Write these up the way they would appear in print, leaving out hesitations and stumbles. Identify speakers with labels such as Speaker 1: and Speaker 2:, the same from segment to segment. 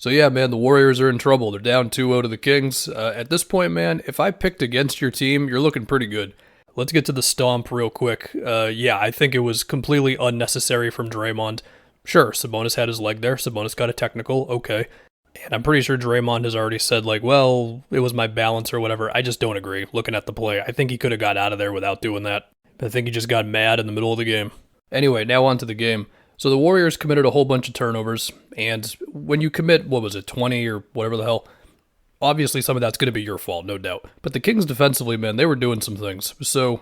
Speaker 1: So yeah, man, the Warriors are in trouble. They're down 2-0 to the Kings. At this point, man, if I picked against your team, you're looking pretty good. Let's get to the stomp real quick. Yeah, I think it was completely unnecessary from Draymond. Sure, Sabonis had his leg there. Sabonis got a technical. Okay. And I'm pretty sure Draymond has already said, like, well, it was my balance or whatever. I just don't agree looking at the play. I think he could have got out of there without doing that. I think he just got mad in the middle of the game. Anyway, now on to the game. So the Warriors committed a whole bunch of turnovers, and when you commit, 20 or whatever the hell, obviously some of that's going to be your fault, no doubt. But the Kings defensively, man, they were doing some things. So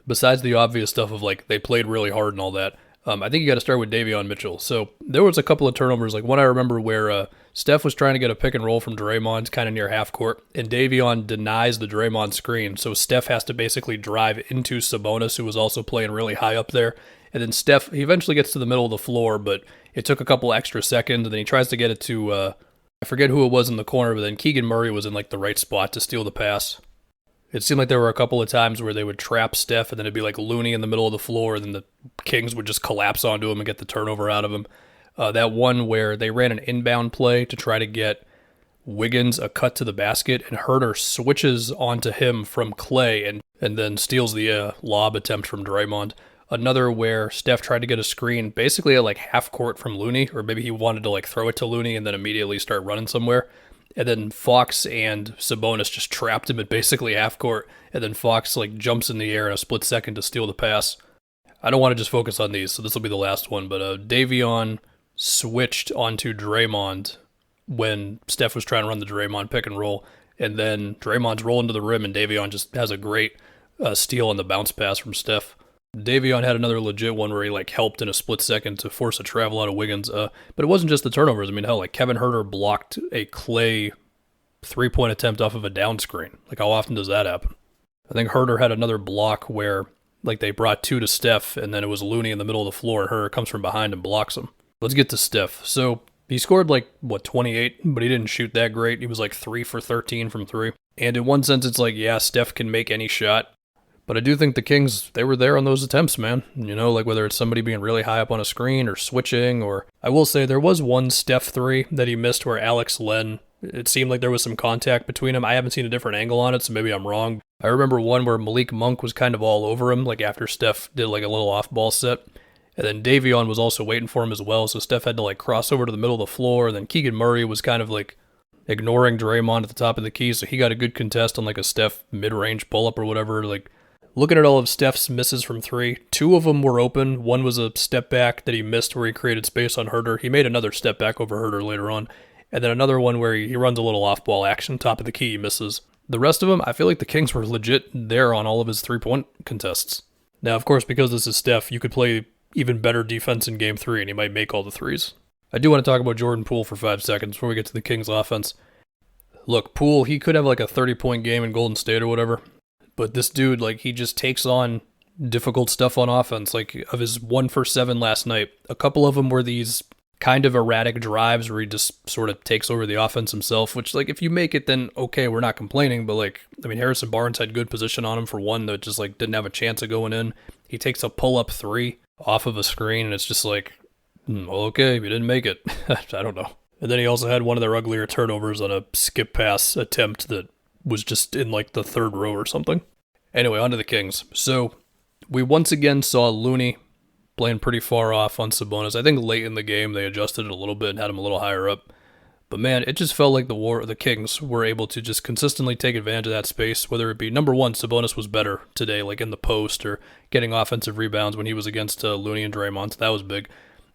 Speaker 1: besides the obvious stuff of, like, they played really hard and all that, I think you got to start with Davion Mitchell. So there was a couple of turnovers, like one I remember where Steph was trying to get a pick and roll from Draymond kind of near half court, and Davion denies the Draymond screen. So Steph has to basically drive into Sabonis, who was also playing really high up there. And then Steph, he eventually gets to the middle of the floor, but it took a couple extra seconds, and then he tries to get it to, I forget who it was in the corner, but then Keegan Murray was in like the right spot to steal the pass. It seemed like there were a couple of times where they would trap Steph, and then it'd be like Looney in the middle of the floor, and then the Kings would just collapse onto him and get the turnover out of him. That one where they ran an inbound play to try to get Wiggins a cut to the basket, and Herter switches onto him from Clay and then steals the lob attempt from Draymond. Another where Steph tried to get a screen basically at like half court from Looney, or maybe he wanted to like throw it to Looney and then immediately start running somewhere. And then Fox and Sabonis just trapped him at basically half court, and then Fox like jumps in the air in a split second to steal the pass. I don't want to just focus on these, so this will be the last one, but Davion switched onto Draymond when Steph was trying to run the Draymond pick and roll, and then Draymond's rolling to the rim, and Davion just has a great steal on the bounce pass from Steph. Davion had another legit one where he like helped in a split second to force a travel out of Wiggins. But it wasn't just the turnovers. I mean, hell, like Kevin Herter blocked a Clay 3-point attempt off of a down screen. Like, how often does that happen? I think Herter had another block where like they brought two to Steph, and then it was Looney in the middle of the floor, and Herter comes from behind and blocks him. Let's get to Steph. So he scored like 28, but he didn't shoot that great. He was like 3 for 13 from 3. And in one sense, it's like, yeah, Steph can make any shot. But I do think the Kings, they were there on those attempts, man. You know, like whether it's somebody being really high up on a screen or switching, or I will say there was one Steph 3 that he missed where Alex Len, it seemed like there was some contact between them. I haven't seen a different angle on it, so maybe I'm wrong. I remember one where Malik Monk was kind of all over him, like after Steph did like a little off-ball set. And then Davion was also waiting for him as well, so Steph had to like cross over to the middle of the floor. And then Keegan Murray was kind of like ignoring Draymond at the top of the key, so he got a good contest on like a Steph mid-range pull-up or whatever. Like, looking at all of Steph's misses from 3, 2 of them were open. One was a step back that he missed where he created space on Herter. He made another step back over Herter later on. And then another one where he runs a little off-ball action, top of the key, he misses. The rest of them, I feel like the Kings were legit there on all of his 3-point contests. Now, of course, because this is Steph, you could play even better defense in Game 3, and he might make all the threes. I do want to talk about Jordan Poole for 5 seconds before we get to the Kings' offense. Look, Poole, he could have like a 30-point game in Golden State or whatever. But this dude, like, he just takes on difficult stuff on offense. Like, of his 1 for 7 last night, a couple of them were these kind of erratic drives where he just sort of takes over the offense himself, which, like, if you make it, then okay, we're not complaining. But, like, I mean, Harrison Barnes had good position on him for one that just, like, didn't have a chance of going in. He takes a pull-up 3 off of a screen, and it's just like, well, okay, you didn't make it. I don't know. And then he also had one of their uglier turnovers on a skip pass attempt that was just in like the 3rd row or something. Anyway, on to the Kings. So we once again saw Looney playing pretty far off on Sabonis. I think late in the game they adjusted it a little bit and had him a little higher up. But man, it just felt like the Kings were able to just consistently take advantage of that space, whether it be, number one, Sabonis was better today, like in the post or getting offensive rebounds when he was against Looney and Draymond. So that was big.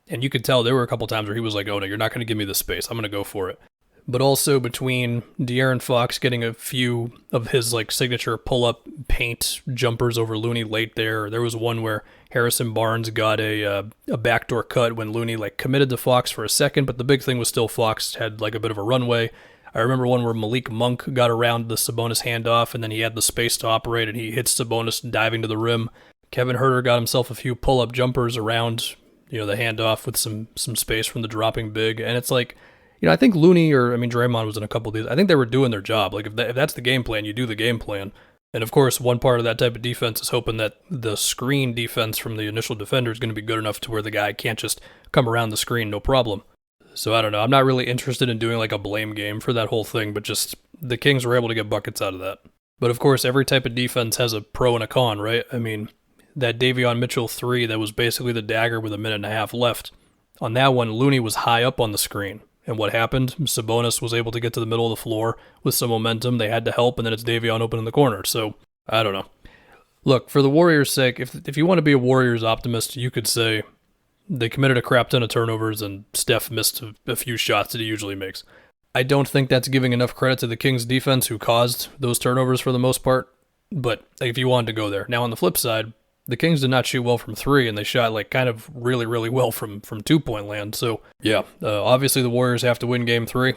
Speaker 1: And you could tell there were a couple times where he was like, oh no, you're not going to give me the space. I'm going to go for it. But also between De'Aaron Fox getting a few of his like signature pull-up paint jumpers over Looney late there was one where Harrison Barnes got a backdoor cut when Looney like committed to Fox for a second, but the big thing was still Fox had like a bit of a runway. I remember one where Malik Monk got around the Sabonis handoff, and then he had the space to operate, and he hits Sabonis diving to the rim. Kevin Herter got himself a few pull-up jumpers around, the handoff with some space from the dropping big, and it's like, I think Draymond was in a couple of these. I think they were doing their job. Like, if that's the game plan, you do the game plan. And, of course, one part of that type of defense is hoping that the screen defense from the initial defender is going to be good enough to where the guy can't just come around the screen, no problem. So I don't know. I'm not really interested in doing like a blame game for that whole thing, but just the Kings were able to get buckets out of that. But of course, every type of defense has a pro and a con, right? I mean, that Davion Mitchell 3 that was basically the dagger with a minute and a half left. On that one, Looney was high up on the screen. And what happened? Sabonis was able to get to the middle of the floor with some momentum. They had to help, and then it's Davion open in the corner. So, I don't know. Look, for the Warriors' sake, if you want to be a Warriors optimist, you could say they committed a crap ton of turnovers and Steph missed a few shots that he usually makes. I don't think that's giving enough credit to the Kings defense who caused those turnovers for the most part, but if you wanted to go there. Now on the flip side, the Kings did not shoot well from 3 and they shot like kind of really, really well from 2-point land. So yeah, obviously the Warriors have to win game 3.